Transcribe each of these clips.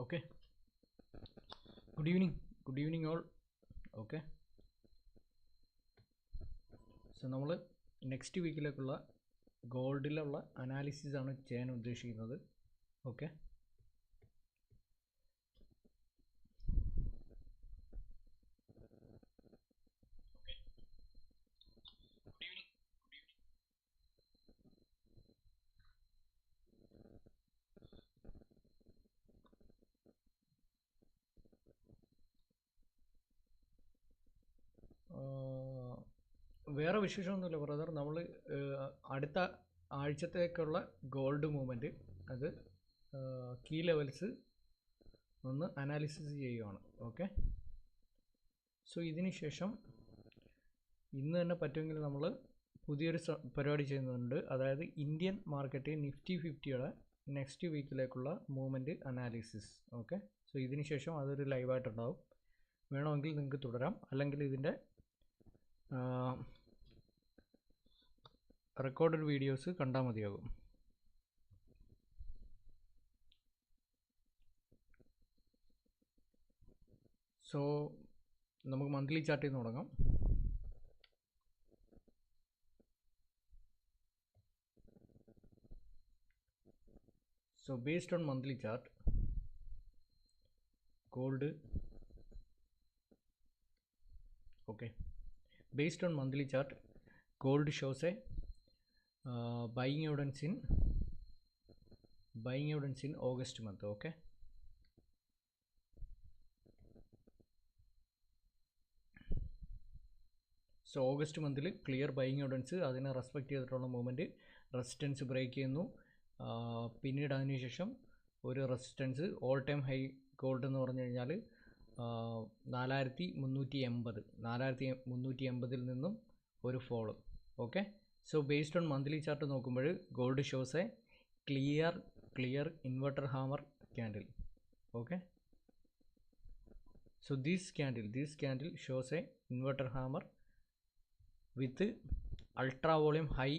Okay, good evening all. Okay, so നമ്മൾ next വീക്കിലേക്കുള്ള ഗോൾഡിലുള്ള analysis ആണ് ചെയ്യാൻ ഉദ്ദേശിക്കുന്നത്. ഓക്കെ, വേറെ വിശേഷമൊന്നുമില്ല ബ്രദർ. നമ്മൾ അടുത്ത ആഴ്ചത്തേക്കുള്ള ഗോൾഡ് മൂവ്മെൻറ്റ് അത് കീ ലെവൽസ് ഒന്ന് അനാലിസിസ് ചെയ്യുവാണ്. ഓക്കെ, സോ ഇതിന് ശേഷം ഇന്ന് തന്നെ പറ്റുമെങ്കിൽ നമ്മൾ പുതിയൊരു പരിപാടി ചെയ്യുന്നുണ്ട്. അതായത് ഇന്ത്യൻ മാർക്കറ്റ് നിഫ്റ്റി 50യുടെ നെക്സ്റ്റ് വീക്കിലേക്കുള്ള മൂവ്മെൻറ്റ് അനാലിസിസ്. ഓക്കെ, സോ ഇതിന് ശേഷം അതൊരു ലൈവായിട്ടുണ്ടാവും. വേണമെങ്കിൽ നിങ്ങൾക്ക് തുടരാം, അല്ലെങ്കിൽ ഇതിൻ്റെ റെക്കോർഡഡ് വീഡിയോസ് കണ്ടാൽ മതിയാകും. സോ നമുക്ക് മന്ത്ലി ചാർട്ടിൽ നിന്ന് തുടങ്ങാം. So based on monthly chart, gold, okay, based on monthly chart, gold shows a buying evidence in August month. Okay, so August month clear buying evidence അതിനെ റെസ്പെക്റ്റ് ചെയ്തിട്ടുള്ള movement resistance break ചെയ്യുന്നു. പിന്നീട് അതിനുശേഷം ഒരു resistance all time high gold എന്ന് പറഞ്ഞു കഴിഞ്ഞാൽ 4380 നിന്നും ഒരു fall. Okay, so based on monthly chart നോക്കുമ്പോൾ gold shows a clear inverter hammer candle. Okay, so this candle shows a inverter hammer with ultra volume high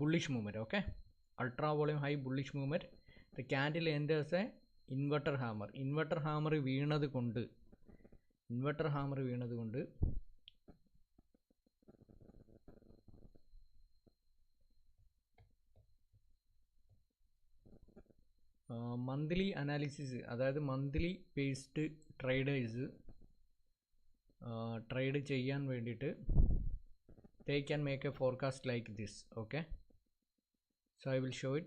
bullish movement. Okay, ultra volume high bullish movement. The candle enters a inverter hammer വീണത് കൊണ്ട് monthly analysis, അതായത് monthly based traders trade ചെയ്യാൻ വേണ്ടിയിട്ട് they can make a forecast like this. Okay, so I will show it.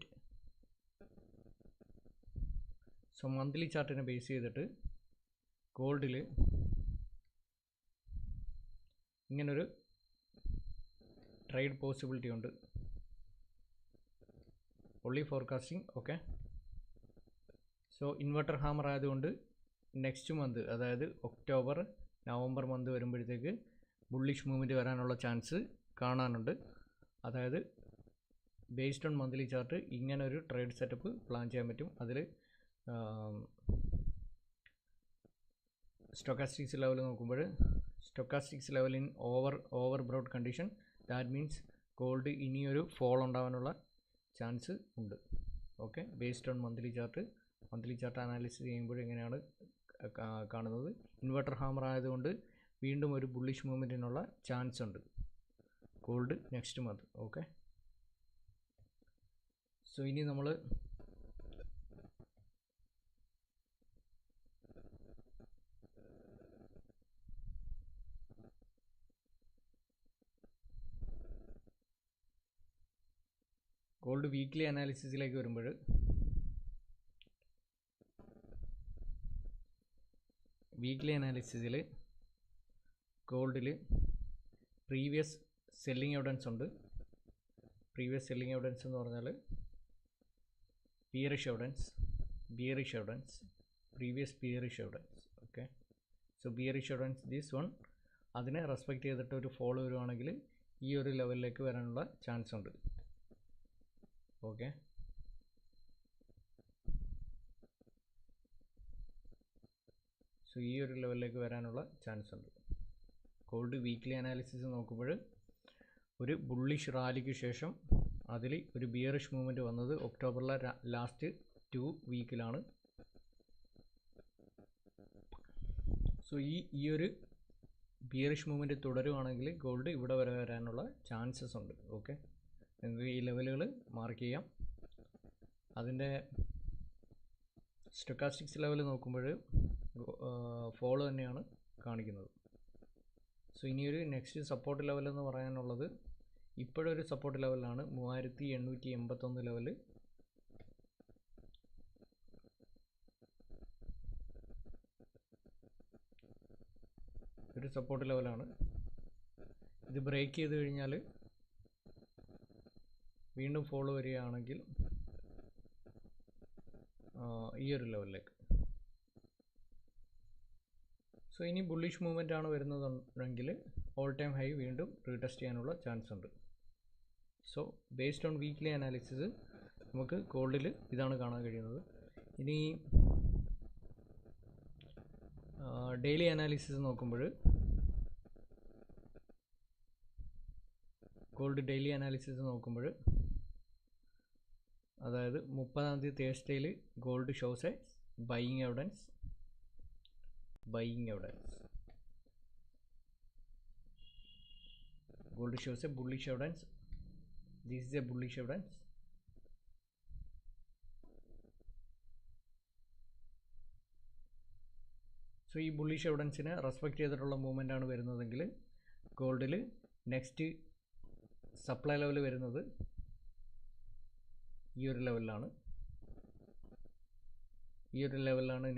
So monthly chart നെ base ചെയ്തിട്ട് ഗോൾഡിൽ ഇങ്ങനൊരു trade possibility ഉണ്ട്. only forecasting. Okay, so inverter hammer ആയതുകൊണ്ട് next month, അതായത് October November month വരുമ്പോഴത്തേക്ക് ബുള്ളിഷ് മൂവ്മെൻറ്റ് വരാനുള്ള chance കാണാനുണ്ട്. അതായത് ബേസ്ഡ് ഓൺ മന്ത്ലി ചാർട്ട് ഇങ്ങനൊരു ട്രേഡ് സെറ്റപ്പ് പ്ലാൻ ചെയ്യാൻ പറ്റും. അതിൽ സ്റ്റൊക്കാസ്റ്റിക്സ് ലെവൽ നോക്കുമ്പോൾ stochastics level in overbought condition, that means gold ഇനിയൊരു ഫോൾ ഉണ്ടാകാനുള്ള ചാൻസ് ഉണ്ട്. Okay, based on monthly chart analysis ചെയ്യുമ്പോൾ എങ്ങനെയാണ് കാണുന്നത്? ഇൻവെർട്ടർ ഹാമർ ആയതുകൊണ്ട് വീണ്ടും ഒരു ബുള്ളിഷ് മൂവ്മെൻറ്റിനുള്ള ചാൻസ് ഉണ്ട് gold next month. Okay, so ഇനി നമ്മൾ ഗോൾഡ് വീക്ക്ലി അനാലിസിസിലേക്ക് വരുമ്പോൾ വീക്ക്ലി അനാലിസിസിൽ ഗോൾഡിൽ പ്രീവിയസ് സെല്ലിംഗ് എവിഡൻസ് ഉണ്ട്. പ്രീവിയസ് സെല്ലിംഗ് എവിഡൻസ് എന്ന് പറഞ്ഞാൽ bearish evidence, previous bearish evidence. Okay, so bearish evidence this one, അതിനെ റെസ്പെക്റ്റ് ചെയ്തിട്ട് ഒരു ഫോളോ വരുവാണെങ്കിൽ ഈ ഒരു ലെവലിലേക്ക് വരാനുള്ള ചാൻസ് ഉണ്ട്. ഓക്കെ, സോ ഈ ഒരു ലെവലിലേക്ക് വരാനുള്ള ചാൻസ് ഉണ്ട്. ഗോൾഡ് വീക്ക്ലി അനാലിസിസ് നോക്കുമ്പോൾ ഒരു ബുള്ളിഷ് റാലിക്ക് ശേഷം അതിൽ ഒരു ബിയറിഷ് മൂവ്മെൻറ്റ് വന്നത് ഒക്ടോബറിലെ ലാസ്റ്റ് 2 വീക്കിലാണ്. സോ ഈ ഒരു ബിയറിഷ് മൂവ്മെൻറ്റ് തുടരുവാണെങ്കിൽ ഗോൾഡ് ഇവിടെ വരെ വരാനുള്ള ചാൻസസ് ഉണ്ട്. ഓക്കെ, നിങ്ങൾക്ക് ഈ ലെവലുകൾ മാർക്ക് ചെയ്യാം. അതിൻ്റെ സ്റ്റൊക്കാസ്റ്റിക്സ് ലെവൽ നോക്കുമ്പോൾ ഫോളോ തന്നെയാണ് കാണിക്കുന്നത്. സോ ഇനിയൊരു നെക്സ്റ്റ് സപ്പോർട്ട് ലെവൽ എന്ന് പറയാനുള്ളത് ഇപ്പോഴൊരു സപ്പോർട്ട് ലെവലാണ് 3881 ലെവൽ. ഒരു സപ്പോർട്ട് ലെവലാണ്. ഇത് ബ്രേക്ക് ചെയ്ത് കഴിഞ്ഞാൽ വീണ്ടും ഫോളോ വരികയാണെങ്കിൽ ഈ ഒരു ലെവലിലേക്ക്. സോ ഇനി ബുള്ളിഷ് മൂവ്മെൻ്റ് ആണ് വരുന്നതെങ്കിൽ ഓൾ ടൈം ഹൈ വീണ്ടും റീടെസ്റ്റ് ചെയ്യാനുള്ള ചാൻസ് ഉണ്ട്. So based on weekly analysis നമുക്ക് ഗോൾഡിൽ ഇതാണ് കാണാൻ കഴിയുന്നത്. ഇനി ഡെയിലി അനാലിസിസ് നോക്കുമ്പോൾ ഗോൾഡ് ഡെയിലി അനാലിസിസ് നോക്കുമ്പോൾ അതായത് 30-ാം തീയതി തേഴ്സ്ഡേയിൽ gold shows a buying evidence. Gold shows a bullish evidence. This is a bullish evidence. So ഈ ബുള്ളിഷ് എവിഡൻസിനെ റെസ്പെക്റ്റ് ചെയ്തിട്ടുള്ള മൂവ്മെൻ്റ് ആണ് വരുന്നതെങ്കിൽ ഗോൾഡിൽ നെക്സ്റ്റ് സപ്ലൈ ലെവൽ വരുന്നത് ഈ ഒരു ലെവലിലാണ്.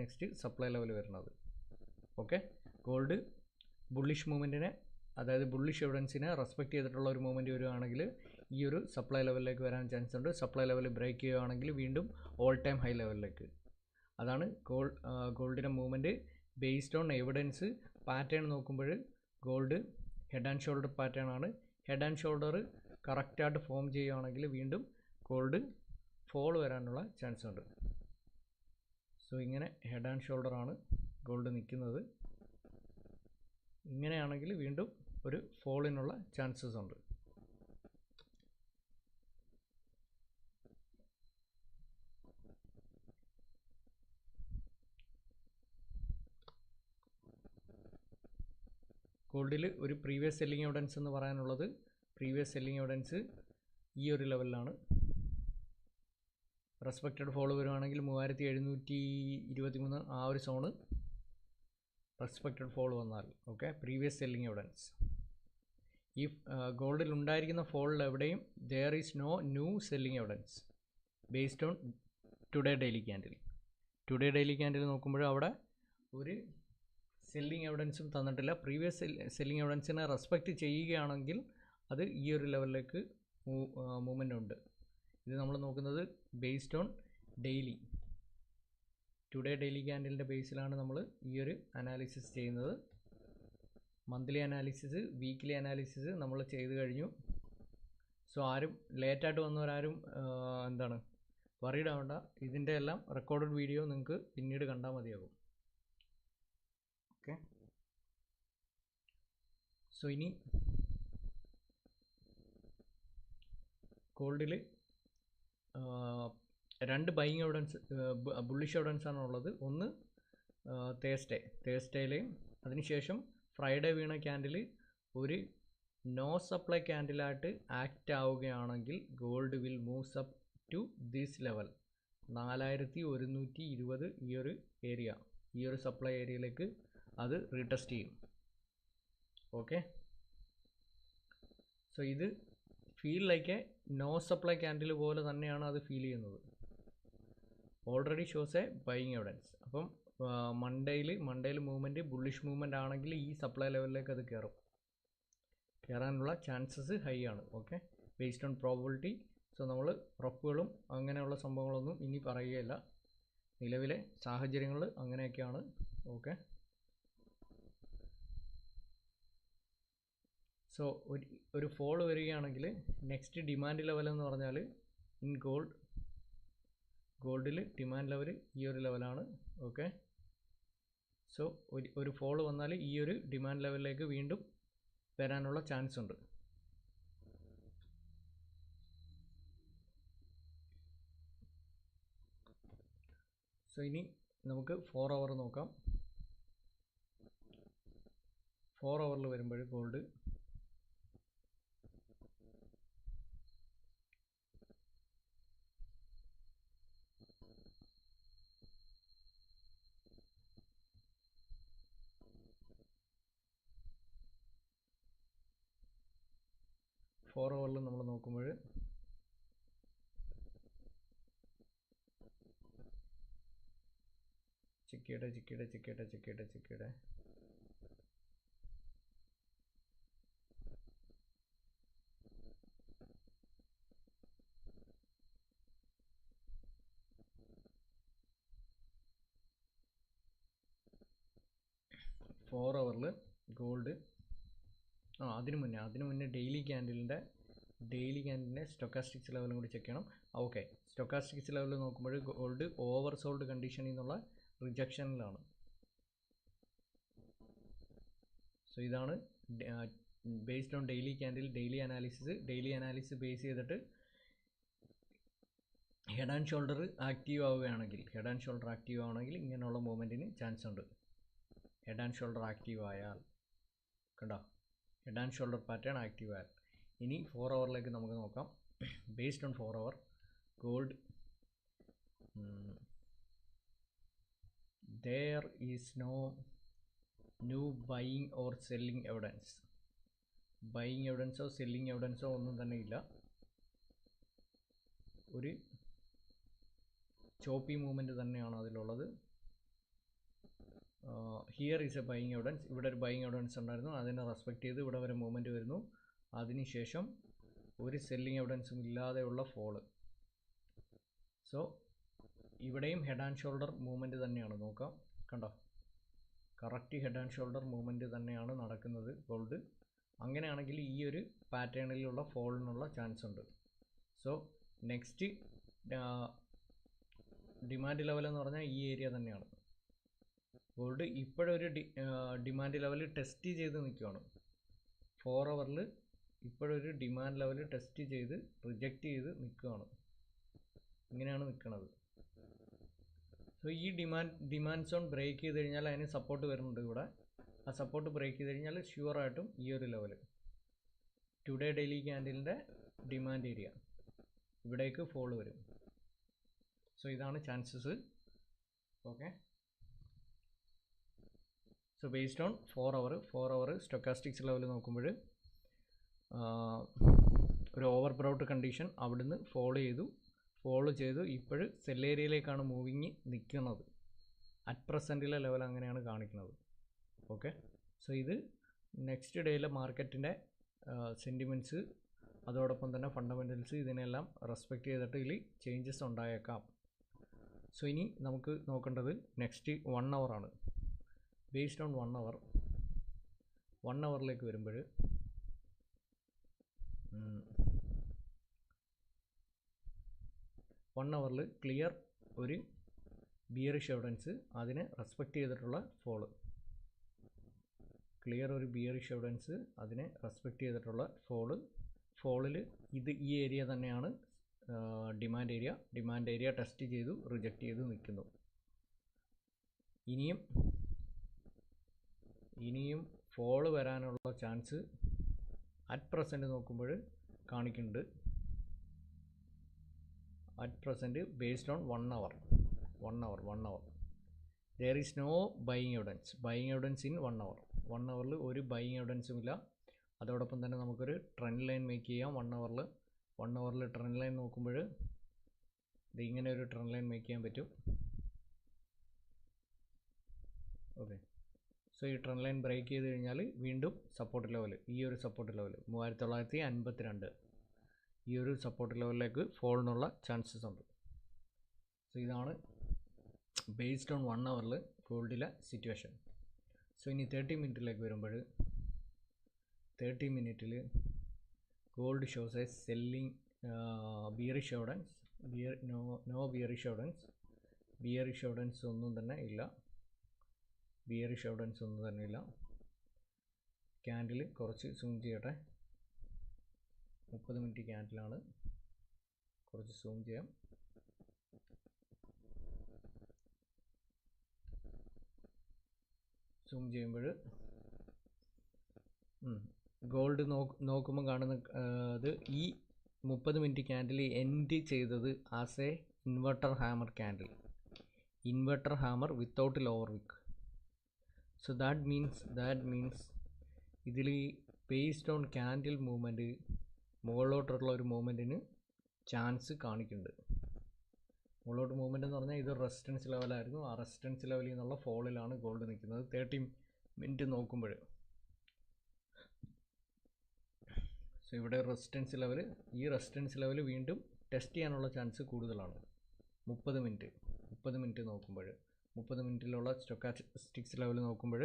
നെക്സ്റ്റ് സപ്ലൈ ലെവൽ വരുന്നത്. ഓക്കെ, ഗോൾഡ് ബുള്ളിഷ് മൂവ്മെൻറ്റിനെ, അതായത് ബുള്ളിഷ് എവിഡൻസിനെ റെസ്പെക്റ്റ് ചെയ്തിട്ടുള്ള ഒരു മൂവ്മെൻറ്റ് വരികയാണെങ്കിൽ ഈ ഒരു സപ്ലൈ ലെവലിലേക്ക് വരാൻ ചാൻസ് ഉണ്ട്. സപ്ലൈ ലെവൽ ബ്രേക്ക് ചെയ്യുകയാണെങ്കിൽ വീണ്ടും ഓൾ ടൈം ഹൈ ലെവലിലേക്ക്. അതാണ് ഗോൾഡിൻ്റെ movement based on evidence. Pattern നോക്കുമ്പോൾ gold head and shoulder pattern ആണ്. ഹെഡ് ആൻഡ് ഷോൾഡർ കറക്റ്റായിട്ട് ഫോം ചെയ്യുകയാണെങ്കിൽ വീണ്ടും ഗോൾഡ് ഫോൾ വരാനുള്ള ചാൻസ് ഉണ്ട്. സോ ഇങ്ങനെ ഹെഡ് ആൻഡ് ഷോൾഡറാണ് ഗോൾഡ് നിൽക്കുന്നത്. ഇങ്ങനെയാണെങ്കിൽ വീണ്ടും ഒരു ഫോളിനുള്ള ചാൻസസ് ഉണ്ട്. ഗോൾഡിൽ ഒരു പ്രീവിയസ് സെല്ലിംഗ് എവിഡൻസ് എന്ന് പറയാനുള്ളത്, പ്രീവിയസ് സെല്ലിംഗ് എവിഡൻസ് ഈ ഒരു ലെവലിലാണ്. റെസ്പെക്റ്റഡ് ഫോളോ വരുവാണെങ്കിൽ 3723 ആ ഒരു സോണ് റെസ്പെക്റ്റഡ് ഫോൾ വന്നാൽ ഓക്കെ, പ്രീവിയസ് സെല്ലിംഗ് എവിഡൻസ്. ഈ ഗോൾഡിൽ ഉണ്ടായിരിക്കുന്ന ഫോളിൽ എവിടെയും there is no new selling evidence based on today daily candle നോക്കുമ്പോൾ അവിടെ ഒരു സെല്ലിംഗ് എവിഡൻസും തന്നിട്ടില്ല. പ്രീവിയസ് സെല്ലിംഗ് എവിഡൻസിനെ റെസ്പെക്റ്റ് ചെയ്യുകയാണെങ്കിൽ അത് ഈ ഒരു ലെവലിലേക്ക് മൂവ്മെൻ്റ് ഉണ്ട്. ഇത് നമ്മൾ നോക്കുന്നത് ബേസ്ഡ് ഓൺ ടുഡേ ഡെയിലി ക്യാൻഡിലിൻ്റെ ബേസിലാണ് നമ്മൾ ഈ ഒരു അനാലിസിസ് ചെയ്യുന്നത്. മന്ത്ലി അനാലിസിസ്, വീക്ക്ലി അനാലിസിസ് നമ്മൾ ചെയ്ത് കഴിഞ്ഞു. സോ ആരും ലേറ്റായിട്ട് വന്നവരാരും വറീഡ് ആവേണ്ട. ഇതിൻ്റെ എല്ലാം റെക്കോർഡഡ് വീഡിയോ നിങ്ങൾക്ക് പിന്നീട് കണ്ടാൽ മതിയാകും. ഓക്കെ, സോ ഇനി ഗോൾഡിൽ രണ്ട് ബൈയിങ് എവിഡൻസ്, ബുള്ളിഷ് എവിഡൻസ് ആണ് ഉള്ളത്. ഒന്ന് തേഴ്സ്ഡേയിലെയും അതിനുശേഷം ഫ്രൈഡേ വീണ ക്യാൻഡിൽ ഒരു നോ സപ്ലൈ ക്യാൻഡിലായിട്ട് ആക്റ്റ് ആവുകയാണെങ്കിൽ gold will moves up to this level 4120 ഈ ഒരു ഏരിയ, ഈ ഒരു സപ്ലൈ ഏരിയയിലേക്ക് അത് റീടെസ്റ്റ് ചെയ്യും. ഓക്കെ, സോ ഇത് feel like a no supply candle പോലെ തന്നെയാണ് അത് ഫീൽ ചെയ്യുന്നത്. Already shows a buying evidence. അപ്പം മൺഡേയിൽ മൂവ്മെൻറ്റ് ബുള്ളിഷ് മൂവ്മെൻ്റ് ആണെങ്കിൽ ഈ സപ്ലൈ ലെവലിലേക്ക് അത് കയറാനുള്ള ചാൻസസ് ഹൈ ആണ്. Okay, based on probability. So നമ്മൾ ഉറപ്പുകളും അങ്ങനെയുള്ള സംഭവങ്ങളൊന്നും ഇനി പറയുകയില്ല. നിലവിലെ സാഹചര്യങ്ങൾ അങ്ങനെയൊക്കെയാണ്. ഓക്കെ, സോ ഒരു ഫോൾ വരികയാണെങ്കിൽ നെക്സ്റ്റ് ഡിമാൻഡ് ലെവൽ എന്ന് പറഞ്ഞാൽ ഇൻ ഗോൾഡിൽ ഡിമാൻഡ് ലെവൽ ഈ ഒരു ലെവലാണ്. ഓക്കെ, സോ ഒരു ഫോൾ വന്നാൽ ഈ ഒരു ഡിമാൻഡ് ലെവലിലേക്ക് വീണ്ടും വരാനുള്ള ചാൻസ് ഉണ്ട്. സോ ഇനി നമുക്ക് 4 അവർ നോക്കാം. 4 അവറിൽ വരുമ്പോൾ ഗോൾഡ് നമ്മൾ നോക്കുമ്പോൾ ചിക്കയുടെ 4 അവറിൽ ഗോൾഡ് അതിനു മുന്നേ ഡെയിലി ക്യാൻഡിലിൻ്റെ സ്റ്റൊക്കാസ്റ്റിക്സ് ലെവലും കൂടി ചെക്ക് ചെയ്യണം. ഓക്കെ, സ്റ്റൊക്കാസ്റ്റിക്സ് ലെവൽ നോക്കുമ്പോൾ ഗോൾഡ് ഓവർ സോൾഡ് കണ്ടീഷനിൽ നിന്നുള്ള റിജക്ഷനിലാണ്. സോ ഇതാണ് based on daily candle daily analysis base ചെയ്തിട്ട് ഹെഡ് ആൻഡ് ഷോൾഡർ ആക്റ്റീവ് ആവുകയാണെങ്കിൽ ഇങ്ങനെയുള്ള മൂവ്മെൻറ്റിന് ചാൻസ് ഉണ്ട്. ഹെഡ് ആൻഡ് ഷോൾഡർ ആക്റ്റീവ് ആയാൽ കണ്ടോ, head and shoulder pattern active ആയാൽ. ഇനി 4 അവറിലേക്ക് നമുക്ക് നോക്കാം. Based on 4 hour gold there is no new buying or selling evidence. Buying എവിഡൻസോ സെല്ലിങ് എവിഡൻസോ ഒന്നും തന്നെ ഇല്ല. ഒരു ചോപ്പി മൂവ്മെൻറ്റ് തന്നെയാണ് അതിലുള്ളത്. Here is A buying evidence. ഇവിടെ ഒരു ബൈയിങ് എവിഡൻസ് ഉണ്ടായിരുന്നു, അതിനെ റെസ്പെക്റ്റ് ചെയ്ത് ഇവിടെ വരെ മൂവ്മെൻറ്റ് വരുന്നു. അതിനുശേഷം ഒരു സെല്ലിങ് എവിഡൻസും ഇല്ലാതെയുള്ള ഫോള്. സോ ഇവിടെയും ഹെഡ് ആൻഡ് ഷോൾഡർ മൂവ്മെൻറ്റ് തന്നെയാണ്. നോക്കാം, കണ്ടോ, correct head and shoulder movement തന്നെയാണ് നടക്കുന്നത് ഗോൾഡ്. അങ്ങനെയാണെങ്കിൽ ഈ ഒരു പാറ്റേണിലുള്ള ഫോളിനുള്ള ചാൻസ് ഉണ്ട്. സോ നെക്സ്റ്റ് ഡിമാൻഡ് ലെവൽ എന്ന് പറഞ്ഞാൽ ഈ ഏരിയ തന്നെയാണ്. ഗോൾഡ് ഇപ്പോഴൊരു ഡിമാൻഡ് ലെവൽ ടെസ്റ്റ് ചെയ്ത് നിൽക്കുകയാണ്. 4 അവറിൽ ഇപ്പോഴൊരു ഡിമാൻഡ് ലെവൽ ടെസ്റ്റ് ചെയ്ത് റിജക്റ്റ് ചെയ്ത് നിൽക്കുകയാണ്. ഇങ്ങനെയാണ് നിൽക്കുന്നത്. സോ ഈ ഡിമാൻഡ് സോൺ ബ്രേക്ക് ചെയ്ത് കഴിഞ്ഞാൽ അതിന് സപ്പോർട്ട് വരുന്നുണ്ട് ഇവിടെ. ആ സപ്പോർട്ട് ബ്രേക്ക് ചെയ്ത് കഴിഞ്ഞാൽ ഷ്യൂറായിട്ടും ഈ ഒരു ലെവൽ ടുഡേ ഡെയിലി ക്യാൻഡിലിൻ്റെ ഡിമാൻഡ് ഏരിയ ഇവിടേക്ക് ഫോൾ വരും. സോ ഇതാണ് chances. Okay, so based on 4 hour stochastics level നോക്കുമ്പോൾ ഒരു ഓവർ ബ്രൗട്ട് കണ്ടീഷൻ അവിടുന്ന് ഫോളോ ചെയ്തു ഇപ്പോൾ സെൽ ഏരിയയിലേക്കാണ് മൂവിങ് നിൽക്കുന്നത്. അറ്റ് പ്രസൻറ്റിലെ ലെവൽ അങ്ങനെയാണ് കാണിക്കുന്നത്. ഓക്കെ, സോ ഇത് നെക്സ്റ്റ് ഡേയിലെ മാർക്കറ്റിൻ്റെ സെൻറ്റിമെൻറ്റ്സ് അതോടൊപ്പം തന്നെ ഫണ്ടമെൻ്റൽസ് ഇതിനെല്ലാം റെസ്പെക്റ്റ് ചെയ്തിട്ട് ഇതിൽ ചേഞ്ചസ് ഉണ്ടായേക്കാം. സോ ഇനി നമുക്ക് നോക്കേണ്ടത് നെക്സ്റ്റ് 1 അവർ ആണ്. ബേസ്ഡ് ഓൺ 1 അവറിലേക്ക് വരുമ്പോൾ 1 അവറിൽ ക്ലിയർ ഒരു ബിയറിഷ് എവിഡൻസ്, അതിനെ റെസ്പെക്റ്റ് ചെയ്തിട്ടുള്ള ഫോള്. ഫോളിൽ ഈ ഏരിയ തന്നെയാണ് ഡിമാൻഡ് ഏരിയ ടെസ്റ്റ് ചെയ്തു റിജക്റ്റ് ചെയ്ത് നിൽക്കുന്നു. ഇനിയും ഫോള് വരാനുള്ള ചാൻസ് അറ്റ് പ്രസൻറ്റ് നോക്കുമ്പോൾ കാണിക്കുന്നുണ്ട്. At present based on 1 hour there is no buying evidence in 1 hour. 1 അവറിൽ ഒരു ബൈയിങ് എവിഡൻസും ഇല്ല. അതോടൊപ്പം തന്നെ നമുക്കൊരു ട്രെൻഡ് ലൈൻ മേക്ക് ചെയ്യാം. 1 അവറിൽ ട്രെൻഡ് ലൈൻ നോക്കുമ്പോൾ ഇത് ഇങ്ങനെ ഒരു ട്രെൻഡ് ലൈൻ മേക്ക് ചെയ്യാൻ പറ്റും. ഓക്കെ, സോ ഈ ട്രെൻഡ് ലൈൻ ബ്രേക്ക് ചെയ്ത് കഴിഞ്ഞാൽ വീണ്ടും സപ്പോർട്ട് ലെവൽ, ഈ ഒരു സപ്പോർട്ട് ലെവൽ 3952, ഈ ഒരു സപ്പോർട്ട് ലെവലിലേക്ക് ഫോളിനുള്ള ചാൻസസ് ഉണ്ട്. സോ ഇതാണ് ബേസ്ഡ് ഓൺ 1 അവറിൽ ഗോൾഡിലെ സിറ്റുവേഷൻ. സോ ഇനി 30 മിനിറ്റിലേക്ക് വരുമ്പോൾ 30 മിനിറ്റിൽ gold shows a selling bearish evidence. No bearish evidence ഒന്നും തന്നെ ഇല്ല. ക്യാൻഡിൽ കുറച്ച് സൂം ചെയ്യട്ടെ. 30 മിനിറ്റ് ക്യാൻഡിലാണ്, കുറച്ച് സൂം ചെയ്യാം. സൂം ചെയ്യുമ്പോൾ ഗോൾഡ് നോക്കുമ്പോൾ കാണുന്ന ഇത് ഈ 30 മിനിറ്റ് ക്യാൻഡിൽ എൻഡ് ചെയ്തത് as a inverter hammer candle, inverter hammer without lower wick. So that means ഇതിൽ ബേസ്ഡ് ഓൺ ക്യാൻഡിൽ മൂവ്മെൻറ്റ് മുകളിലോട്ടുള്ള ഒരു മൂവ്മെൻറ്റിന് ചാൻസ് കാണിക്കുന്നുണ്ട്. മുകളിലോട്ട് മൂവ്മെൻറ്റ് എന്ന് പറഞ്ഞാൽ ഇത് റെസിസ്റ്റൻസ് ലെവലായിരുന്നു. ആ റെസിസ്റ്റൻസ് ലെവലിൽ നിന്നുള്ള ഫോളിലാണ് ഗോൾഡ് നിൽക്കുന്നത് 30 മിനിറ്റ് നോക്കുമ്പോൾ. സോ ഇവിടെ റെസിസ്റ്റൻസ് ലെവൽ, ഈ റെസിസ്റ്റൻസ് ലെവൽ വീണ്ടും ടെസ്റ്റ് ചെയ്യാനുള്ള ചാൻസ് കൂടുതലാണ് 30 മിനിറ്റ് നോക്കുമ്പോൾ. 30 മിനിറ്റിലുള്ള സ്റ്റൊക്കാസ്റ്റിക്സ് ലെവൽ നോക്കുമ്പോൾ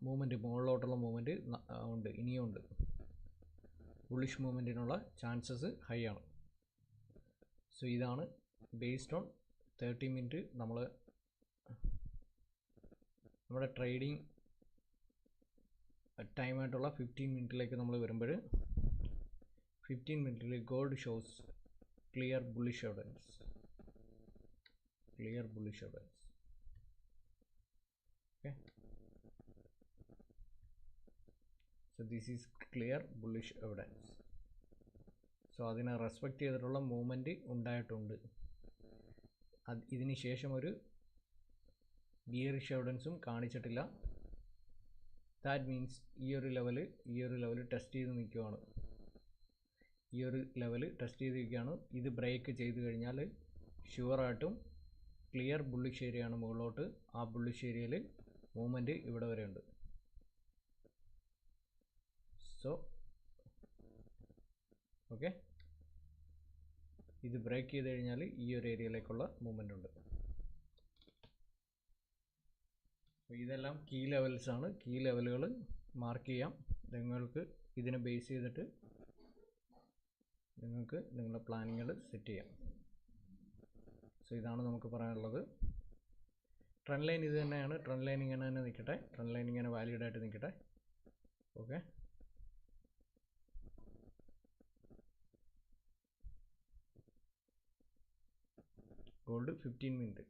മൂവ്മെൻറ്റ് മുകളിലോട്ടുള്ള മൂവ്മെൻറ്റ് ഉണ്ട്, ഇനിയും ഉണ്ട്. ബുള്ളിഷ് മൂവ്മെൻറ്റിനുള്ള ചാൻസസ് ഹൈ ആണ്. സോ ഇതാണ് ബേസ്ഡ് ഓൺ 30 മിനിറ്റ് നമ്മുടെ ട്രേഡിംഗ് ടൈമായിട്ടുള്ള 15 മിനിറ്റിലേക്ക് നമ്മൾ വരുമ്പോൾ 15 മിനിറ്റിൽ gold shows clear bullish evidence. Okay, so this is clear bullish evidence. So അതിനെ റെസ്പെക്റ്റ് ചെയ്തിട്ടുള്ള മൂവ്മെൻറ്റ് ഉണ്ടായിട്ടുണ്ട്. ഇതിന് ശേഷം ഒരു ബിയറിഷ് എവിഡൻസും കാണിച്ചിട്ടില്ല. ദാറ്റ് മീൻസ് ഈ ഒരു ലെവൽ ടെസ്റ്റ് ചെയ്ത് നിൽക്കുകയാണ്. ഇത് ബ്രേക്ക് ചെയ്ത് കഴിഞ്ഞാൽ ഷുവറായിട്ടും ക്ലിയർ ബുള്ളിഷ് ഏരിയയാണ് മുകളിലോട്ട്. ആ ബുള്ളിഷ് ഏരിയയിൽ മൂവ്മെൻറ്റ് ഇവിടെ വരെ ഉണ്ട്. സോ ഓക്കെ, ഇത് ബ്രേക്ക് ചെയ്ത് കഴിഞ്ഞാൽ ഈ ഒരു ഏരിയയിലേക്കുള്ള മൂവ്മെൻ്റ് ഉണ്ട്. ഇതെല്ലാം കീ ലെവൽസ് ആണ്. കീ ലെവലുകൾ മാർക്ക് ചെയ്യാം. നിങ്ങൾക്ക് ഇതിനെ ബേസ് ചെയ്തിട്ട് നിങ്ങൾക്ക് നിങ്ങളുടെ പ്ലാനിങ്ങൾ സെറ്റ് ചെയ്യാം. സോ ഇതാണ് നമുക്ക് പറയാനുള്ളത്. ട്രെൻഡ് ലൈൻ ഇത് തന്നെയാണ്. ട്രെൻഡ് ലൈൻ ഇങ്ങനെ തന്നെ നിൽക്കട്ടെ. ട്രെൻഡ് ലൈൻ ഇങ്ങനെ വാലിഡ് ആയിട്ട് നിൽക്കട്ടെ. ഓക്കെ, ഗോൾഡ് 15 മിനിറ്റ്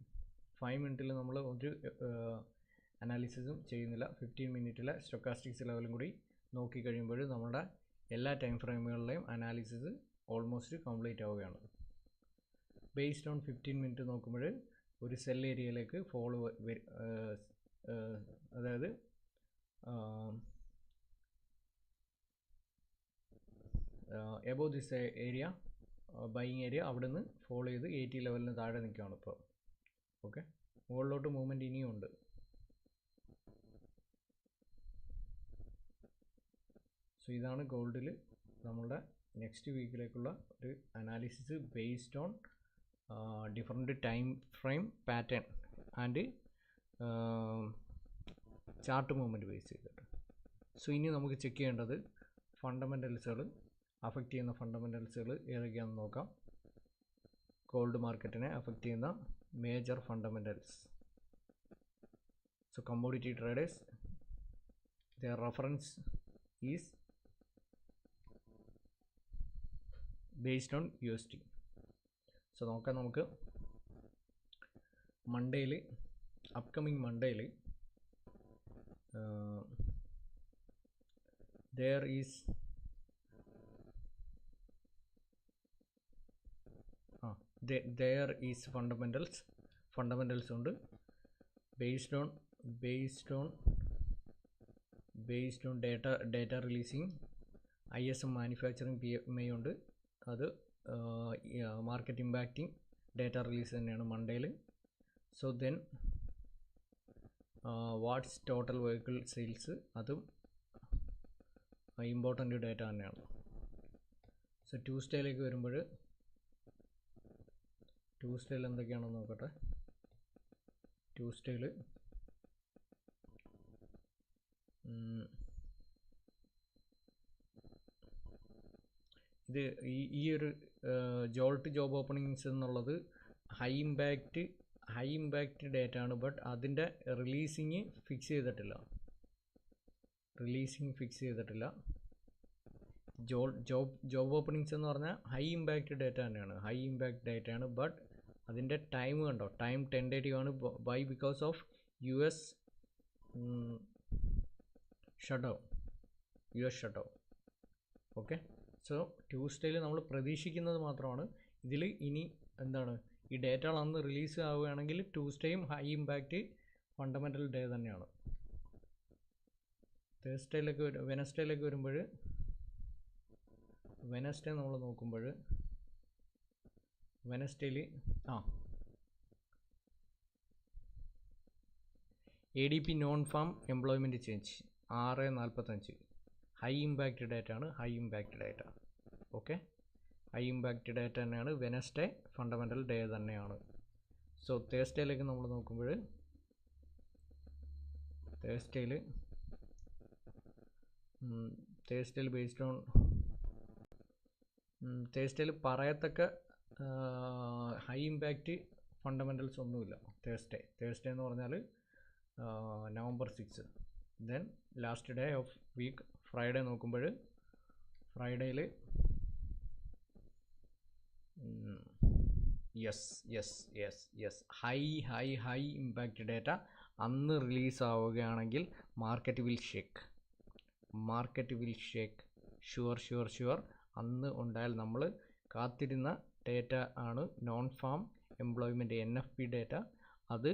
5 മിനിറ്റിൽ നമ്മൾ ഒരു അനാലിസിസും ചെയ്യുന്നില്ല. 15 മിനിറ്റിലെ സ്റ്റൊക്കാസ്റ്റിക്സ് ലെവലും കൂടി നോക്കി കഴിയുമ്പോൾ നമ്മുടെ എല്ലാ ടൈം ഫ്രെയിമുകളിലെയും അനാലിസിസ് ഓൾമോസ്റ്റ് കംപ്ലീറ്റ് ആവുകയാണ്. ബേസ്ഡ് ഓൺ 15 മിനിറ്റ് നോക്കുമ്പോൾ ഒരു സെൽ ഏരിയയിലേക്ക് ഫോളോ അതായത് above this area buying area അവിടെ നിന്ന് ഫോളോ ചെയ്ത് 80 ലെവലിന് താഴെ നിൽക്കുകയാണ് ഇപ്പോൾ. ഓക്കെ, മുകളിലോട്ട് മൂവ്മെൻറ്റ് ഇനിയും ഉണ്ട്. സോ ഇതാണ് ഗോൾഡിൽ നമ്മളുടെ നെക്സ്റ്റ് വീക്കിലേക്കുള്ള ഒരു analysis based on different time frame pattern and chart movement base ചെയ്തിട്ട്. സോ ഇനി നമുക്ക് ചെക്ക് ചെയ്യേണ്ടത് ഫണ്ടമെൻ്റൽസുകൾ, അഫക്റ്റ് ചെയ്യുന്ന ഫണ്ടമെൻ്റൽസുകൾ ഏതൊക്കെയാണെന്ന് നോക്കാം. ഗോൾഡ് മാർക്കറ്റിനെ അഫക്റ്റ് ചെയ്യുന്ന major fundamentals. So commodity traders, their reference is based on USD. So നോക്കാം നമുക്ക് മൺഡേയിൽ, അപ്കമിങ് മൺഡേയിൽ there is fundamentals ഉണ്ട്. based on data releasing ISM manufacturing PMI ഉണ്ട്. അത് മാർക്കറ്റ് ഇമ്പാക്റ്റിംഗ് ഡേറ്റ റിലീസ് തന്നെയാണ് മൺഡേയിൽ. So then what's total vehicle sales, അതും ഇമ്പോർട്ടൻ്റ് ഡേറ്റ തന്നെയാണ്. സോ ട്യൂസ്ഡേയിലേക്ക് വരുമ്പോൾ ട്യൂസ്ഡേയിൽ എന്തൊക്കെയാണെന്ന് നോക്കട്ടെ. ട്യൂസ്ഡേയിൽ ഇത് ഈ ഒരു ജോൾട്ട് ജോബ് ഓപ്പണിങ്സ് എന്നുള്ളത് ഹൈ ഇമ്പാക്റ്റ് ഡേറ്റ ആണ്. ബട്ട് അതിൻ്റെ റിലീസിങ് ഫിക്സ് ചെയ്തിട്ടില്ല. ജോബ് ഓപ്പണിങ്സ് എന്ന് പറഞ്ഞാൽ ഹൈ ഇമ്പാക്റ്റ് ഡേറ്റ തന്നെയാണ്. ബട്ട് അതിൻ്റെ ടൈം കണ്ടോ, ടൈം ടെൻഡേറ്റീവ് ആണ്. By because of US shutdown, US shutdown. Okay, so ട്യൂസ്ഡേയിൽ നമ്മൾ പ്രതീക്ഷിക്കുന്നത് മാത്രമാണ്. ഇതിൽ ഇനി എന്താണ്, ഈ ഡേറ്റകൾ അന്ന് റിലീസ് ആവുകയാണെങ്കിൽ ട്യൂസ്ഡേയും ഹൈ ഇമ്പാക്റ്റ് ഫണ്ടമെൻ്റൽ ഡേ തന്നെയാണ്. വെനസ്ഡേയിലേക്ക് വരുമ്പോൾ വെനസ്ഡേ നമ്മൾ നോക്കുമ്പോൾ വെനസ്ഡേയിൽ ADP non farm employment change 6:45 high impact data ആണ്. High impact data, okay, high impact data തന്നെയാണ്. വെനസ്ഡേ ഫണ്ടമെൻ്റൽ ഡേ തന്നെയാണ്. സോ തേഴ്സ്ഡേയിലേക്ക് നമ്മൾ നോക്കുമ്പോൾ തേഴ്സ്ഡേയിൽ ബേസ്ഡ് ഓൺ തേഴ്സ്ഡേയിൽ പറയത്തക്ക ഹൈ ഇമ്പാക്റ്റ് ഫണ്ടമെൻ്റൽസ് ഒന്നുമില്ല. തേഴ്സ്ഡേ എന്ന് പറഞ്ഞാൽ November 6. Then last day of week Friday നോക്കുമ്പോൾ ഫ്രൈഡേയിൽ യെസ് ഹൈ ഇമ്പാക്റ്റ് ഡേറ്റ അന്ന് റിലീസ് ആവുകയാണെങ്കിൽ മാർക്കറ്റ് വിൽ ഷേക്ക്. ഷുവർ അന്ന് ഉണ്ടായാൽ നമ്മൾ കാത്തിരുന്ന ഡേറ്റ ആണ് non farm employment NFP data. അത്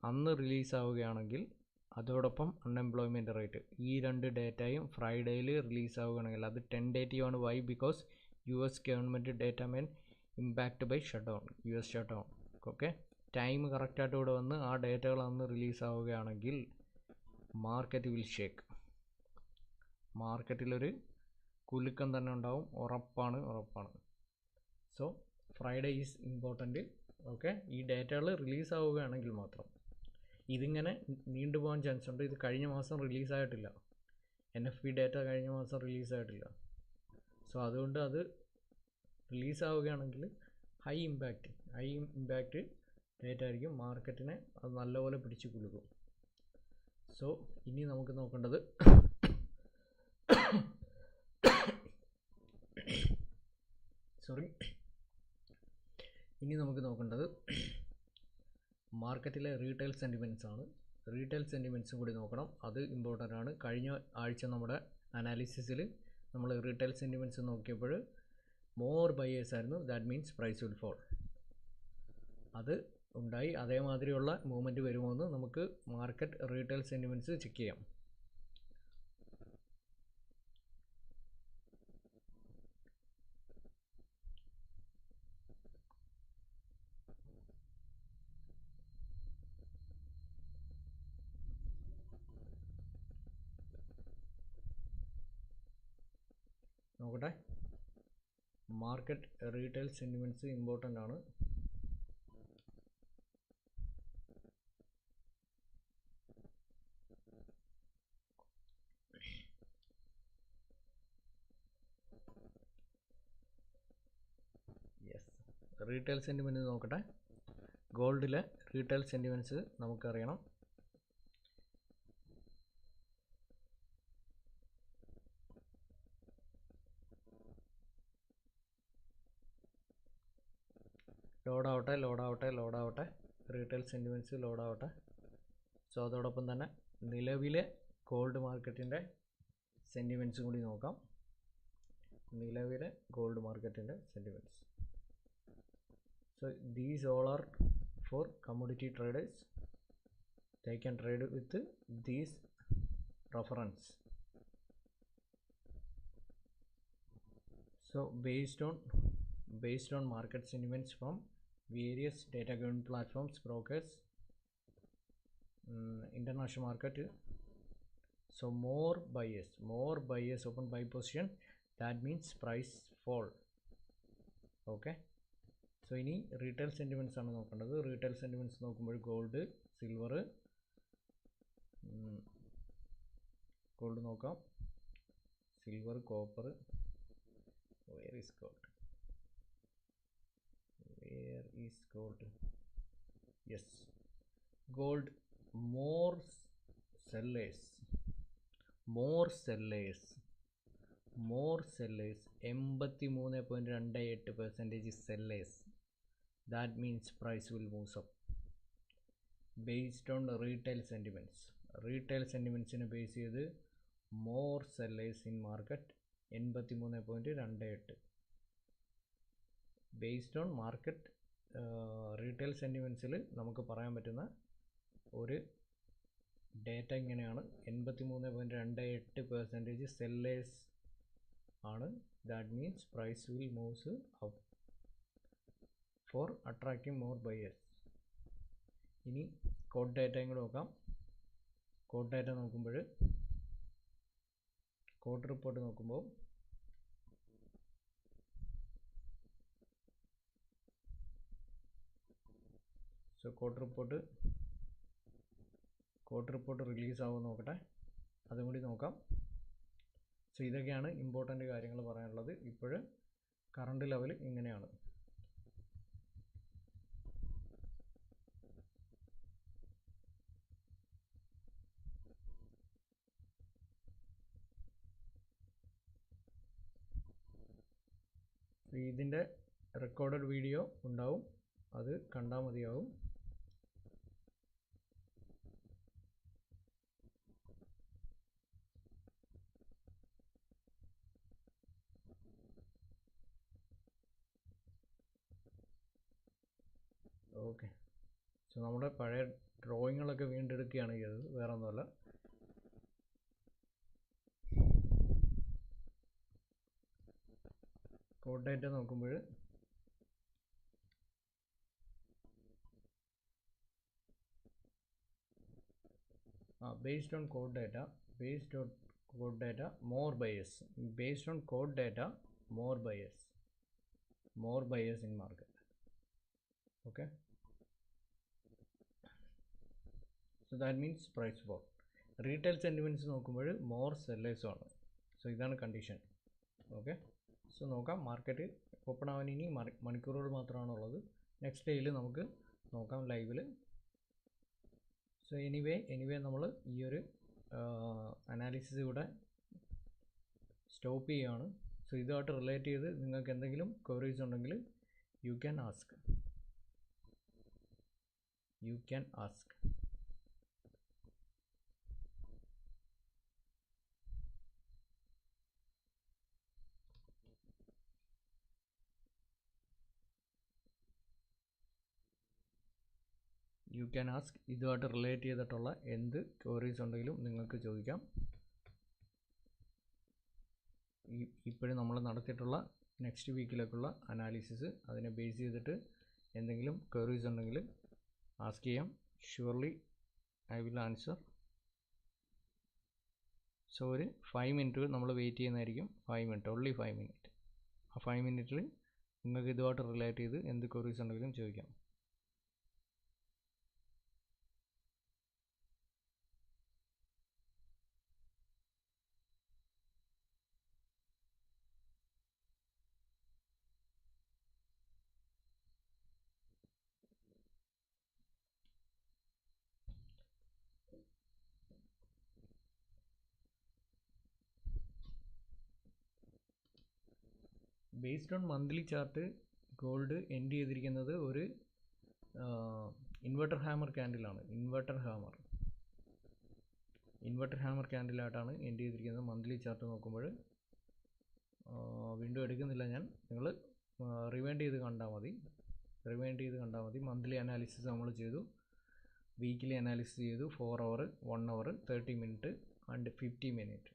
അന്ന് റിലീസ് ആവുകയാണെങ്കിൽ അതോടൊപ്പം അൺഎംപ്ലോയ്മെൻറ്റ് റേറ്റ്, ഈ രണ്ട് ഡേറ്റയും ഫ്രൈഡേയിൽ റിലീസ് ആവുകയാണെങ്കിൽ അത് ടെൻഡേറ്റീവാണ്. Why? Because US government data may impact by shutdown, US shutdown. Okay, time കറക്റ്റായിട്ട് ഇവിടെ വന്ന് ആ ഡേറ്റകൾ അന്ന് റിലീസ് ആവുകയാണെങ്കിൽ മാർക്കറ്റ് വിൽ ഷേക്ക്. മാർക്കറ്റിലൊരു കുലുക്കം തന്നെ ഉണ്ടാവും, ഉറപ്പാണ്. So Friday is important. Okay, ഈ ഡേറ്റകൾ റിലീസ് ആവുകയാണെങ്കിൽ മാത്രം. ഇതിങ്ങനെ നീണ്ടുപോകാൻ ചാൻസ് ഉണ്ട്. ഇത് കഴിഞ്ഞ മാസം റിലീസായിട്ടില്ല, NFP ഡേറ്റ കഴിഞ്ഞ മാസം റിലീസായിട്ടില്ല. സോ അതുകൊണ്ട് അത് റിലീസാവുകയാണെങ്കിൽ ഹൈ ഇമ്പാക്റ്റ് ഡേറ്റ ആയിരിക്കും. മാർക്കറ്റിനെ അത് നല്ലപോലെ പിടിച്ചു കുലുക്കും. സോ ഇനി നമുക്ക് നോക്കേണ്ടത് മാർക്കറ്റിലെ റീറ്റെയിൽ സെൻറ്റിമെൻറ്റ്സ് ആണ്. റീറ്റെയിൽ സെൻറ്റിമെൻറ്റ്സും കൂടി നോക്കണം, അത് ഇമ്പോർട്ടൻ്റ് ആണ്. കഴിഞ്ഞ ആഴ്ച നമ്മുടെ അനാലിസിസിൽ നമ്മൾ റീറ്റെയിൽ സെൻറ്റിമെൻറ്റ്സ് നോക്കിയപ്പോൾ മോർ ബയേഴ്സ് ആയിരുന്നു. That means price will fall. അത് ഉണ്ടായി. അതേമാതിരിയുള്ള മൂവ്മെൻറ്റ് വരുമോ എന്ന് നമുക്ക് മാർക്കറ്റ് റീറ്റെയിൽ സെൻറ്റിമെൻറ്റ്സ് ചെക്ക് ചെയ്യാം. നോക്കട്ടെ, മാർക്കറ്റ് റീറ്റെയിൽ സെൻറ്റിമെൻറ്റ്സ് ഇമ്പോർട്ടൻ്റ് ആണ്. റീറ്റെയിൽ സെൻറ്റിമെൻറ്റ് നോക്കട്ടെ. ഗോൾഡിലെ റീറ്റെയിൽ സെൻറ്റിമെൻറ്റ്സ് നമുക്കറിയണം. ലോഡാവട്ടെ റീറ്റെയിൽ സെൻറ്റിമെൻറ്റ്സ് ലോഡാവട്ടെ. സോ അതോടൊപ്പം തന്നെ നിലവിലെ ഗോൾഡ് മാർക്കറ്റിൻ്റെ സെൻറ്റിമെൻറ്റ്സും കൂടി നോക്കാം. നിലവിലെ ഗോൾഡ് മാർക്കറ്റിൻ്റെ sentiments. So these all are for commodity traders. They can trade with these reference. So based on market sentiments from various data given platforms, brokers, international market. So more buyers open buy position. That means price fall. Okay. So ഇനി retail sentiments ആണ് നോക്കേണ്ടത്. Retail sentiments നോക്കുമ്പോൾ gold നോക്കാം. Silver, copper. Where is gold? Yes, gold. More sellers 83.28% sellers. That means price will move up based on retail sentiments. Retail സെൻറ്റിമെൻറ്റ്സിനെ base ചെയ്ത് more sellers in market 83.28. Based on market retail സെൻറ്റിമെൻറ്റ്സിൽ നമുക്ക് പറയാൻ പറ്റുന്ന ഒരു data ഇങ്ങനെയാണ്. 83.28% sellers ആണ്. That means price will moves up for attracting more buyers. ഇനി കോഡ് ഡേറ്റയും കൂടെ നോക്കാം. കോഡ് ഡേറ്റ നോക്കുമ്പോൾ കോഡ് റിപ്പോർട്ട് നോക്കുമ്പോൾ കോഡ് റിപ്പോർട്ട് റിലീസ് ആവുമെന്ന് നോക്കട്ടെ, അതും കൂടി നോക്കാം. ഇതൊക്കെയാണ് ഇമ്പോർട്ടൻ്റ് കാര്യങ്ങൾ പറയാനുള്ളത്. ഇപ്പോഴ് കറണ്ട് ലെവൽ ഇങ്ങനെയാണ്. ഇതിൻ്റെ റെക്കോർഡഡ് വീഡിയോ ഉണ്ടാവും, അത് കണ്ടാൽ മതിയാവും. ഓക്കെ, നമ്മുടെ പഴയ ഡ്രോയിങ്ങുകളൊക്കെ വീണ്ടെടുക്കുകയാണ് ചെയ്തത്, വേറെ ഒന്നുമല്ല. കോഡ് ഡേറ്റ നോക്കുമ്പോൾ based on code data, more buyers. Based on code data, more buyers in market. Okay, so that means price fall. Retail sentiments നോക്കുമ്പോൾ more sellers ആണ്. ഇതാണ് കണ്ടീഷൻ. ഓക്കെ, നോക്കാം. മാർക്കറ്റ് ഓപ്പൺ ആവാൻ ഇനി മണിക്കൂറുകൾ മാത്രമാണുള്ളത്. നെക്സ്റ്റ് ഡേയിൽ നമുക്ക് നോക്കാം ലൈവിൽ. എനിവേ നമ്മൾ ഈ ഒരു അനാലിസിസ് ഇവിടെ സ്റ്റോപ്പ് ചെയ്യുകയാണ്. ഇതുമായിട്ട് റിലേറ്റ് ചെയ്ത് നിങ്ങൾക്ക് എന്തെങ്കിലും ക്വയറീസ് ഉണ്ടെങ്കിൽ യു ക്യാൻ ആസ്ക്. ഇതുമായിട്ട് റിലേറ്റ് ചെയ്തിട്ടുള്ള എന്ത് ക്വയറീസ് ഉണ്ടെങ്കിലും നിങ്ങൾക്ക് ചോദിക്കാം. ഇപ്പോഴും നമ്മൾ നടത്തിയിട്ടുള്ള നെക്സ്റ്റ് വീക്കിലേക്കുള്ള അനാലിസിസ്, അതിനെ ബേസ് ചെയ്തിട്ട് എന്തെങ്കിലും ക്വയറീസ് ഉണ്ടെങ്കിൽ ആസ്ക് ചെയ്യാം. Surely I will answer. ഒരു 5 മിനിറ്റ് നമ്മൾ വെയിറ്റ് ചെയ്യുന്നതായിരിക്കും. 5 മിനിറ്റ്, ഓൺലി 5 മിനിറ്റ്. ആ 5 മിനിറ്റിൽ നിങ്ങൾക്ക് ഇതുമായിട്ട് റിലേറ്റ് ചെയ്ത് എന്ത് ക്വയറീസ് ഉണ്ടെങ്കിലും ചോദിക്കാം. Based on monthly chart gold end ചെയ്തിരിക്കുന്നത് ഒരു ഇൻവെർട്ടർ ഹാമർ ക്യാൻഡിലാണ്. ഇൻവെർട്ടർ ഹാമർ ക്യാൻഡിലായിട്ടാണ് എൻഡ് ചെയ്തിരിക്കുന്നത്. മന്ത്ലി ചാർട്ട് നോക്കുമ്പോൾ വീണ്ടും എടുക്കുന്നില്ല ഞാൻ, നിങ്ങൾ റിവൈൻഡ് ചെയ്ത് കണ്ടാൽ മതി. മന്ത്ലി അനാലിസിസ് നമ്മൾ ചെയ്തു, വീക്കിലി അനാലിസിസ് ചെയ്തു. 4 hour, 1 hour, 30 minute and 50 minute.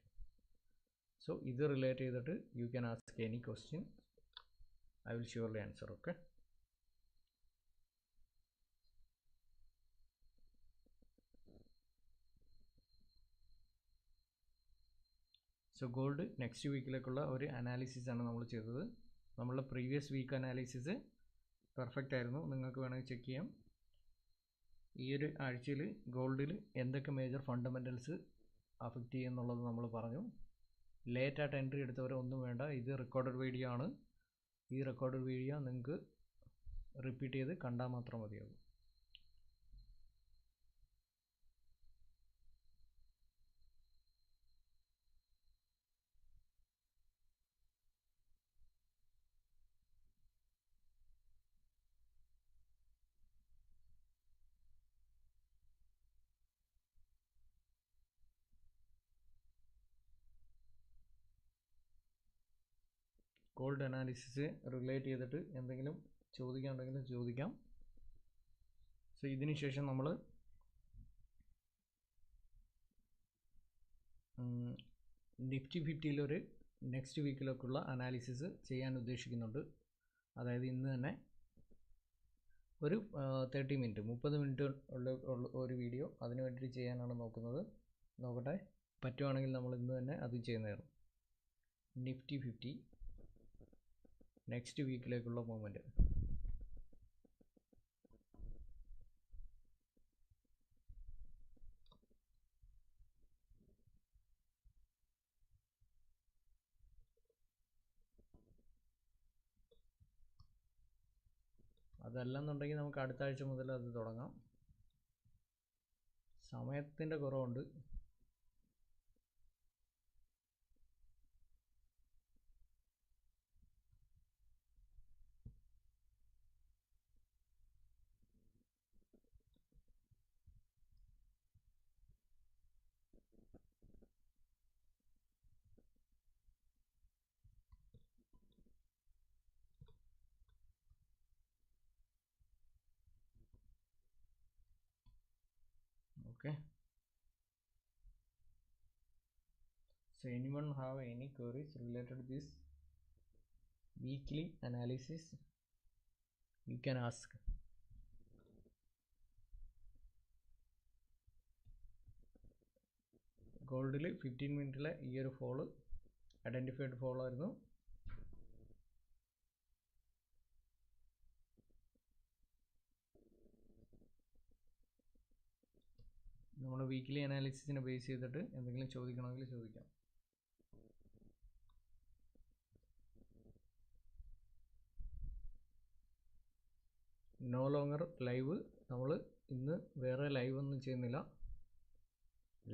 ഇത് റിലേറ്റ് ചെയ്തിട്ട് you can ask any question, I will surely answer. Okay, gold next വീക്കിലേക്കുള്ള ഒരു അനാലിസിസ് ആണ് നമ്മൾ ചെയ്തത്. നമ്മളുടെ പ്രീവിയസ് വീക്ക് അനാലിസിസ് പെർഫെക്റ്റ് ആയിരുന്നു, നിങ്ങൾക്ക് വേണമെങ്കിൽ ചെക്ക് ചെയ്യാം. ഈ ഒരു ആഴ്ചയിൽ ഗോൾഡിൽ എന്തൊക്കെ മേജർ ഫണ്ടമെൻ്റൽസ് അഫക്റ്റ് ചെയ്യുമെന്നുള്ളത് നമ്മൾ പറഞ്ഞു. ലേറ്റായിട്ട് എൻട്രി എടുത്തവരൊന്നും വേണ്ട, ഇത് റെക്കോർഡഡ് വീഡിയോ ആണ്. ഈ റെക്കോർഡഡ് വീഡിയോ നിങ്ങൾക്ക് റിപ്പീറ്റ് ചെയ്ത് കണ്ടാൽ മാത്രം മതിയാകും. ഗോൾഡ് അനാലിസിസ് റിലേറ്റ് ചെയ്തിട്ട് എന്തെങ്കിലും ചോദിക്കാനുണ്ടെങ്കിലും ചോദിക്കാം. സോ ഇതിന് ശേഷം നമ്മൾ നിഫ്റ്റി 50-ലൊരു നെക്സ്റ്റ് വീക്കിലേക്കുള്ള അനാലിസിസ് ചെയ്യാൻ ഉദ്ദേശിക്കുന്നുണ്ട്. അതായത് ഇന്ന് തന്നെ ഒരു 30 മിനിറ്റ് 30 മിനിറ്റ് ഉള്ള ഒരു വീഡിയോ അതിന് വേണ്ടിയിട്ട് ചെയ്യാനാണ് നോക്കുന്നത്. നോക്കട്ടെ, പറ്റുവാണെങ്കിൽ നമ്മൾ ഇന്ന് തന്നെ അത് ചെയ്യുന്നതാണ്. നിഫ്റ്റി 50 നെക്സ്റ്റ് വീക്കിലേക്കുള്ള മൂവ്മെൻറ്റ്. അതല്ലെന്നുണ്ടെങ്കിൽ നമുക്ക് അടുത്ത ആഴ്ച മുതൽ അത് തുടങ്ങാം. സമയത്തിൻ്റെ കുറവുണ്ട്. Okay. So anyone have any queries related to this weekly analysis? You can ask. ഗോൾഡിൽ 15 മിനിറ്റിലെ ഈ ഒരു ഫോള് ഐഡൻറ്റിഫൈഡ് ഫോളോ ആയിരുന്നു. നമ്മൾ വീക്കിലി അനാലിസിസിനെ ബേസ് ചെയ്തിട്ട് എന്തെങ്കിലും ചോദിക്കണമെങ്കിൽ ചോദിക്കാം. No longer live. നമ്മൾ ഇന്ന് വേറെ ലൈവ് ഒന്നും ചെയ്യുന്നില്ല.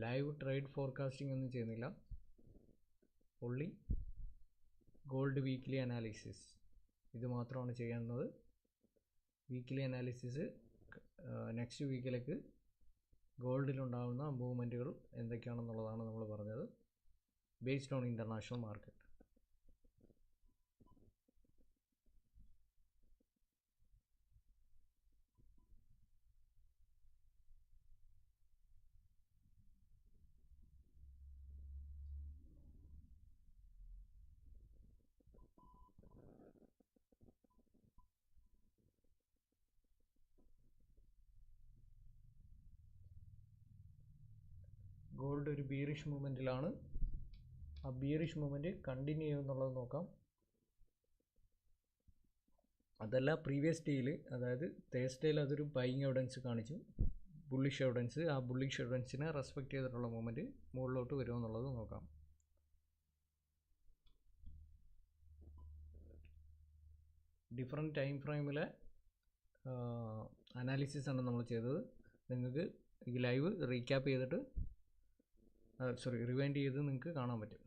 ലൈവ് ട്രേഡ് ഫോർകാസ്റ്റിംഗ് ഒന്നും ചെയ്യുന്നില്ല. ഒള്ളി ഗോൾഡ് വീക്കിലി അനാലിസിസ് ഇത് മാത്രമാണ് ചെയ്യുന്നത്. വീക്കിലി അനാലിസിസ് നെക്സ്റ്റ് വീക്കിലേക്ക് ഗോൾഡിലുണ്ടാകുന്ന മൂവ്മെൻറ്റുകൾ എന്തൊക്കെയാണെന്നുള്ളതാണ് നമ്മൾ പറഞ്ഞത്, based on international market. Gold ഒരു ബീറിഷ് മൂവ്മെൻറ്റിലാണ്. ആ ബീറിഷ് മൂവ്മെൻറ്റ് കണ്ടിന്യൂ ചെയ്യുമെന്നുള്ളത് നോക്കാം. അതല്ല, പ്രീവിയസ് ഡേയിൽ അതായത് തേഴ്സ്ഡേയിൽ അതൊരു ബൈയിങ് എവിഡൻസ് കാണിച്ചു, ബുള്ളിഷ് എവിഡൻസ്. ആ ബുള്ളിഷ് എവിഡൻസിനെ റെസ്പെക്റ്റ് ചെയ്തിട്ടുള്ള മൂവ്മെൻറ്റ് മുകളിലോട്ട് വരുമെന്നുള്ളത് നോക്കാം. ഡിഫറെൻറ്റ് ടൈം ഫ്രെയിമിലെ അനാലിസിസാണ് നമ്മൾ ചെയ്തത്. നിങ്ങൾക്ക് ഈ ലൈവ് റീക്യാപ്പ് ചെയ്തിട്ട് റിവൈൻഡ് ചെയ്ത് നിങ്ങൾക്ക് കാണാൻ പറ്റും.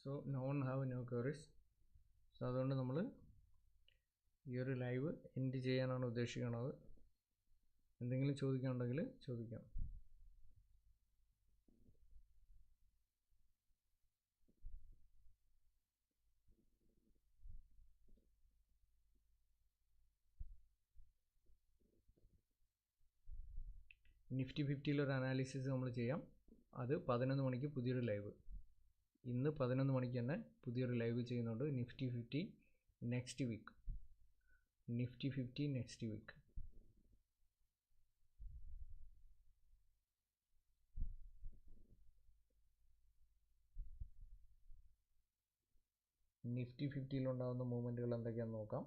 So no one have no queries. So അതുകൊണ്ട് നമ്മൾ ഈ ഒരു ലൈവ് എൻഡ് ചെയ്യാനാണ് ഉദ്ദേശിക്കുന്നത്. എന്തെങ്കിലും ചോദിക്കാനുണ്ടെങ്കിൽ ചോദിക്കാം. നിഫ്റ്റി 50-ലൊരു അനാലിസിസ് നമ്മൾ ചെയ്യാം. അത് 11 മണിക്ക് പുതിയൊരു ലൈവ്. ഇന്ന് 11 മണിക്ക് തന്നെ പുതിയൊരു ലൈവ് ചെയ്യുന്നുണ്ട്. Nifty 50 next week. Nifty 50 next week. Nifty 50-ലുണ്ടാകുന്ന മൂവ്മെൻറ്റുകൾ എന്തൊക്കെയാണെന്ന് നോക്കാം.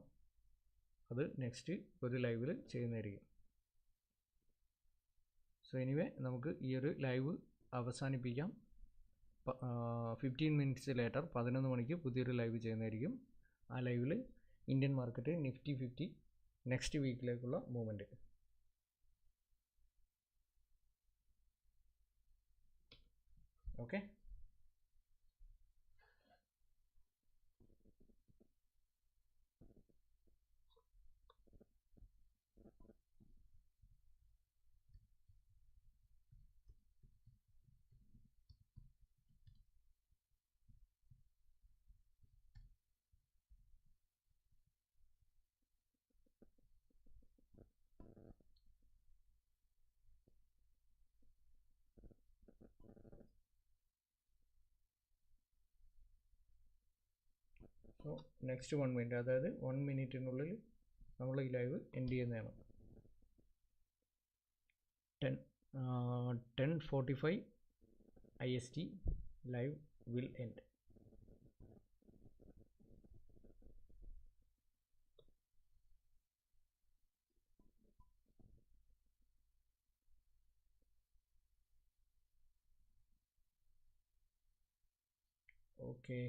അത് നെക്സ്റ്റ് ഒരു ലൈവിൽ ചെയ്യുന്നതായിരിക്കും. സോ എനിവേ നമുക്ക് ഈ ഒരു ലൈവ് അവസാനിപ്പിക്കാം. 15 മിനിറ്റ്സ് ലേറ്റർ 11 മണിക്ക് പുതിയൊരു ലൈവ് ചെയ്യുന്നതായിരിക്കും. ആ ലൈവിൽ ഇന്ത്യൻ മാർക്കറ്റ് നിഫ്റ്റി 50 നെക്സ്റ്റ് വീക്കിലേക്കുള്ള movement. Okay, so next 1 minute, അതായത് 1 മിനിറ്റിനുള്ളിൽ നമ്മൾ ഈ ലൈവ് എൻഡ് ചെയ്യുന്നതാണ്. 10:45 IST live will end. Okay,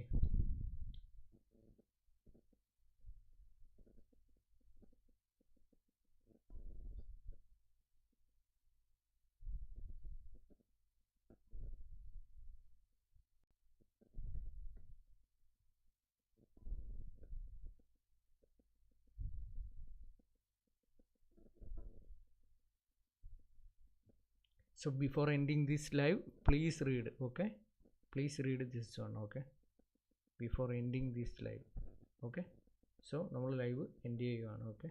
so before ending this live, please read, okay, please read this one, okay, before ending this live. Okay, so നമ്മൾ live end ചെയ്യുകയാണ്. Okay.